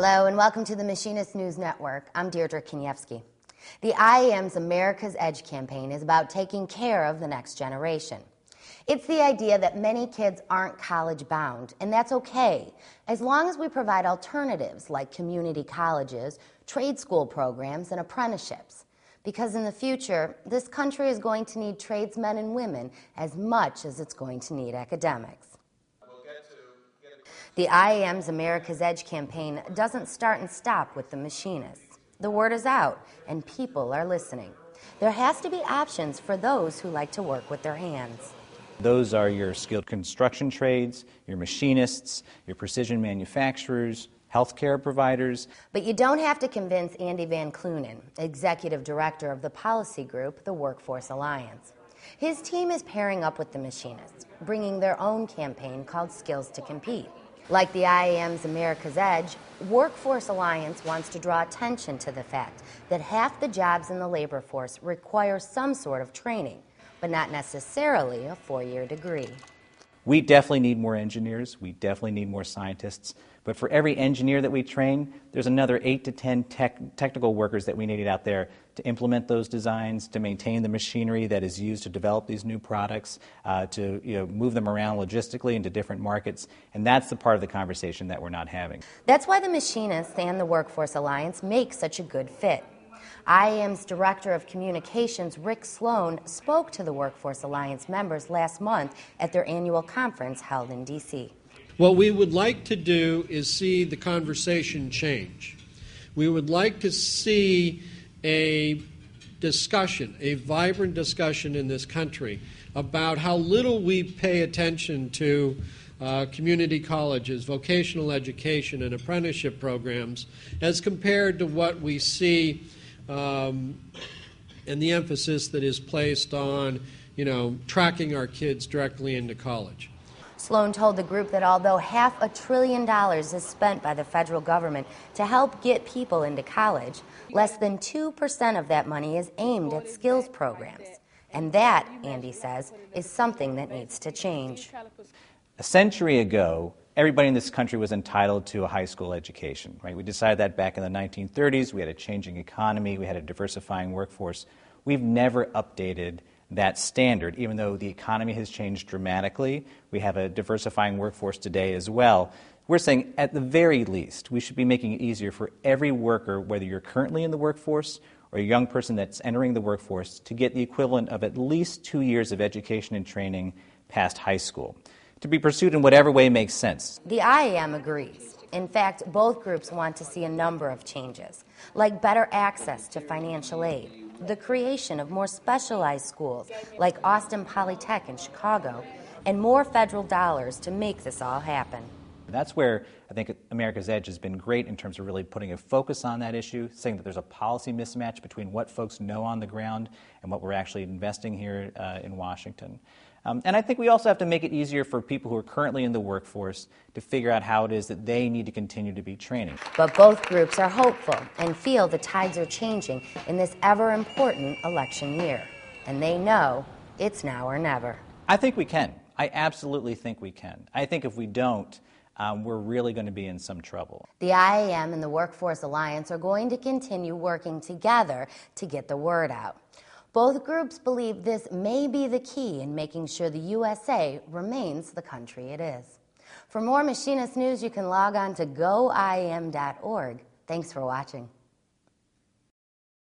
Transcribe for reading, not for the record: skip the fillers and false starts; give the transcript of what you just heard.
Hello and welcome to the Machinists News Network. I'm Deirdre Kanievsky. The IAM's America's Edge campaign is about taking care of the next generation. It's the idea that many kids aren't college-bound, and that's okay, as long as we provide alternatives like community colleges, trade school programs, and apprenticeships. Because in the future, this country is going to need tradesmen and women as much as it's going to need academics. The IAM's America's Edge campaign doesn't start and stop with the machinists. The word is out, and people are listening. There has to be options for those who like to work with their hands. Those are your skilled construction trades, your machinists, your precision manufacturers, healthcare providers. But you don't have to convince Andy Van Clunen, executive director of the policy group, the Workforce Alliance. His team is pairing up with the machinists, bringing their own campaign called Skills to Compete. Like the IAM's America's Edge, Workforce Alliance wants to draw attention to the fact that half the jobs in the labor force require some sort of training, but not necessarily a four-year degree. We definitely need more engineers. We definitely need more scientists. But for every engineer that we train, there's another 8 to 10 technical workers that we need out there to implement those designs, to maintain the machinery that is used to develop these new products, to move them around logistically into different markets. And that's the part of the conversation that we're not having. That's why the Machinists and the Workforce Alliance make such a good fit. IAM's Director of Communications, Rick Sloan, spoke to the Workforce Alliance members last month at their annual conference held in D.C. What we would like to do is see the conversation change. We would like to see a discussion, a vibrant discussion in this country about how little we pay attention to community colleges, vocational education, and apprenticeship programs as compared to what we see and the emphasis that is placed on, tracking our kids directly into college. Sloan told the group that although $500 billion is spent by the federal government to help get people into college, less than 2% of that money is aimed at skills programs. And that, Andy says, is something that needs to change. A century ago, everybody in this country was entitled to a high school education, right? We decided that back in the 1930s. We had a changing economy. We had a diversifying workforce. We've never updated that standard, even though the economy has changed dramatically. We have a diversifying workforce today as well. We're saying at the very least, we should be making it easier for every worker, whether you're currently in the workforce or a young person that's entering the workforce, to get the equivalent of at least 2 years of education and training past high school, to be pursued in whatever way makes sense. The IAM agrees. In fact, both groups want to see a number of changes, like better access to financial aid, the creation of more specialized schools like Austin Polytech in Chicago, and more federal dollars to make this all happen. That's where I think America's Edge has been great in terms of really putting a focus on that issue, saying that there's a policy mismatch between what folks know on the ground and what we're actually investing here in Washington. And I think we also have to make it easier for people who are currently in the workforce to figure out how it is that they need to continue to be training. But both groups are hopeful and feel the tides are changing in this ever-important election year. And they know it's now or never. I think we can. I absolutely think we can. I think if we don't, we're really going to be in some trouble. The IAM and the Workforce Alliance are going to continue working together to get the word out. Both groups believe this may be the key in making sure the USA remains the country it is. For more Machinist news, you can log on to goiam.org. Thanks for watching.